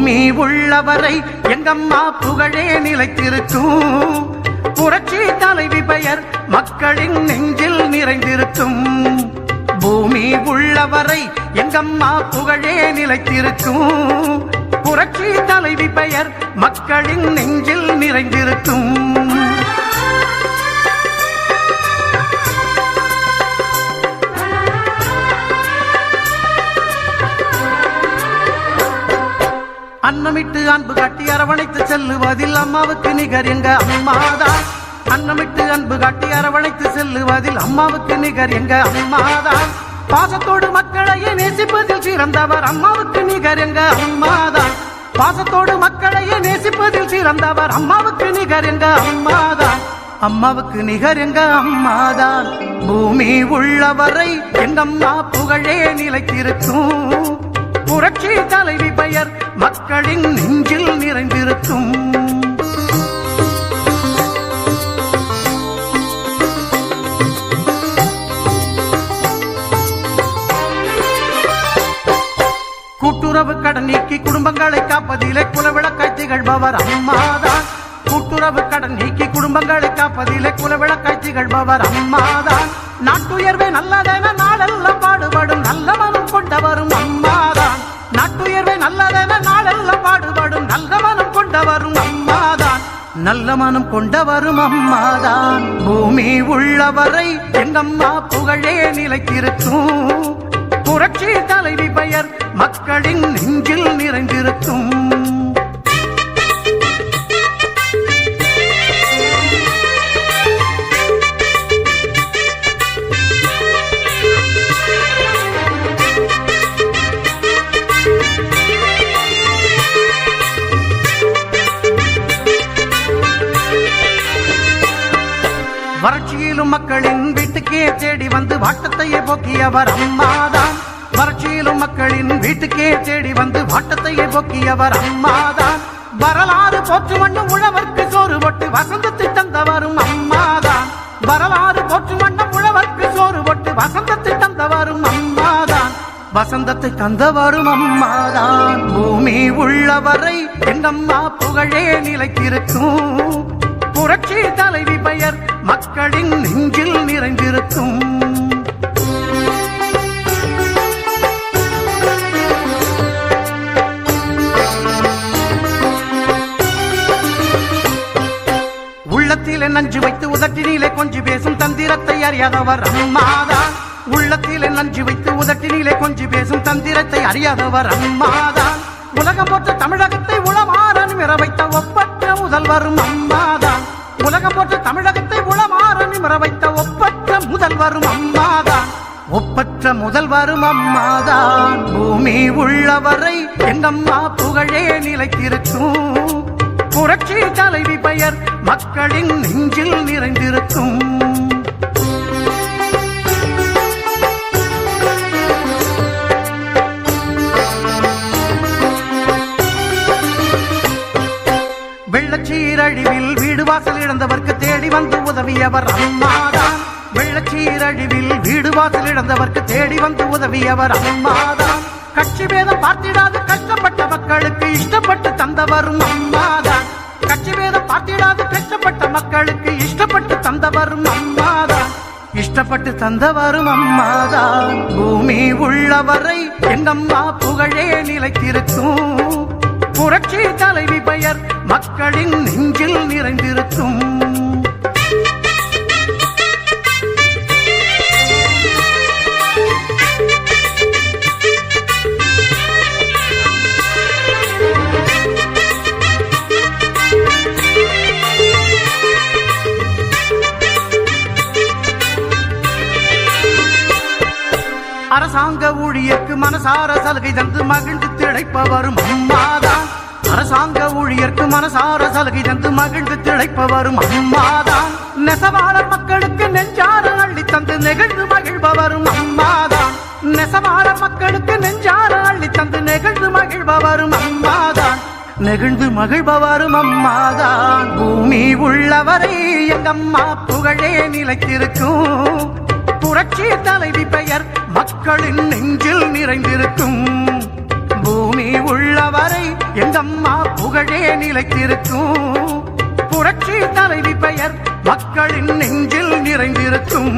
பூமி உள்ளவரை எங்கம்மா புகழே நிலைத்திருக்கும். புரட்சி தலைவி பெயர் மக்களின் நெஞ்சில் நிறைந்திருக்கும். பூமி உள்ளவரை எங்கம்மா புகழே நிலைத்திருக்கும். புரட்சி தலைவி பெயர் மக்களின் நெஞ்சில் நிறைந்திருக்கும். அன்னமிட்டு அன்பு காட்டி அரவணைத்து செல்லுவதில் அம்மாவுக்கு நிகர் எங்க அம்மாதான். அன்னமிட்டு அன்பு காட்டி அரவணைத்து செல்லுவதில் அம்மாவுக்கு நிகர் எங்க அம்மாதான். பாசத்தோடு மக்களையே நேசிப்பதில் சிறந்தவர் அம்மாவுக்கு நிகர் எங்க அம்மாதான். பாசத்தோடு மக்களையே நேசிப்பதில் சிறந்தவர் அம்மாவுக்கு நிகர் எங்க அம்மாதான். அம்மாவுக்கு நிகர் எங்க அம்மாதான். பூமி உள்ளவரை எங்கம்மா புகழே நிலைத்திருக்கும். புரட்சி தலைவி பெயர் மக்களின் நெஞ்சில் நிறைந்திருக்கும். கூட்டுறவு கடன் நீக்கி குடும்பங்களை காப்பதிலே குலவிளக்காய் திகழ்பவர் அம்மாதான். கூட்டுறவு கடன் நீக்கி குடும்பங்களை காப்பதிலே குலவிளக்காய் திகழ்பவர் அம்மாதான். நாட்டுயர்வே நல்லதென நாளெல்லாம் பாடுபடும் நல்ல மனம் கொண்டவரும் அம்மாதான். நாட்டுயர்வே நல்லதென நாளெல்லாம் பாடுபடும் நல்ல மனம் கொண்டவரும் அம்மாதான். நல்ல மனம் கொண்டவரும் அம்மாதான். பூமி உள்ளவரை எங்கம்மா புகழே நிலைத்திருக்கும். புரட்சி தலைவி பெயர் மக்களின் நெஞ்சில் நிறைந்திருக்கும். வறட்சியிலும் மக்களின் வீட்டுக்கே தேடி வந்து வாட்டத்தையே போக்கியவர் அம்மாதான். வறட்சியிலும் மக்களின் வீட்டுக்கே தேடி வந்து வாட்டத்தையே போக்கியவர் அம்மாதான். வரலாறு போற்று வண்ணம் உழவர்க்கு சோறு போட்டு வசந்தத்தை தந்தவரும் அம்மாதான். வரலாறு போற்று வண்ணம் உழவர்க்கு சோறு போட்டு வசந்தத்தை தந்தவரும் அம்மாதான். வசந்தத்தை தந்தவரும் அம்மாதான். பூமி உள்ளவரை எங்கம்மா புகழே நிலைத்திருக்கும். புரட்சி தலைவி பெயர் மக்களின் நெஞ்சில் நிறைந்திருக்கும். உள்ளத்திலே நஞ்சு வைத்து உதட்டினிலே கொஞ்சி பேசும் தந்திரத்தை அறியாதவர் அம்மாதான். உள்ளத்திலே நஞ்சு வைத்து உதட்டினிலே கொஞ்சி பேசும் தந்திரத்தை அறியாதவர் அம்மாதான். உலகம் போற்ற தமிழகத்தை உளமாற நிமிர வைத்த ஒப்பற்ற முதல்வரும் அம்மாதான். உலகம் போற்ற தமிழகத்தை உளமாற நிமிர வைத்த ஒப்பற்ற முதல்வரும் அம்மாதான். ஒப்பற்ற முதல்வரும் அம்மாதான். பூமி உள்ளவரை எங்கம்மா புகழே நிலைத்திருக்கும். புரட்சி தலைவி பெயர் மக்களின் நெஞ்சில் நிறைந்திருக்கும். வெள்ளச்சீரழிவில் வீடு வாசல் இழந்தவர்க்கு தேடி வந்து உதவியவர் அம்மாதான். வெள்ளச்சீரழிவில் வீடு வாசல் இழந்தவர்க்கு தேடி வந்து உதவியவர் அம்மாதான். கட்சி பேதம் பார்த்திடாது கஷ்டப்பட்ட மக்களுக்கு இஷ்டப்பட்டு தந்தவரும் அம்மாதான். கட்சி பேதம் பார்த்திடாது கஷ்டப்பட்ட மக்களுக்கு இஷ்டப்பட்டு தந்தவரும் அம்மாதான். இஷ்டப்பட்டு தந்தவரும் அம்மாதான். பூமி உள்ளவரை எங்கம்மா புகழே நிலைத்திருக்கும். புரட்சி தலைவி பெயர் மக்களின் நெஞ்சில் நிறைந்திருக்கும். அரசாங்க ஊழியர்க்கு மனசார சலுகை தந்து மகிழ்ந்து திளைப்பவரும் அம்மாதான். அரசாங்க ஊழியர்க்கு மனசார சலுகை தந்து மகிழ்ந்து திளைப்பவரும் அம்மாதான். நெசவாளர் மக்களுக்கு நெஞ்சார அள்ளி தந்து நெகிழ்ந்து மகிழ்பவரும் அம்மாதான். நெசவாளர் மக்களுக்கு நெஞ்சார அள்ளி தந்து நெகிழ்ந்து மகிழ்பவரும் அம்மாதான். நெகிழ்ந்து மகிழ்பவரும் அம்மாதான். பூமி உள்ளவரை எங்கம்மா புகழே நிலைத்திருக்கும். புரட்சி தலைவி பெயர் மக்களின் நெஞ்சில் நிறைந்திருக்கும். பூமி உள்ளவரை எங்க முத்தம்மா புகழே நிலைத்திருக்கும் புரட்சி தலைவி பெயர் மக்களின் நெஞ்சில் நிறைந்திருக்கும்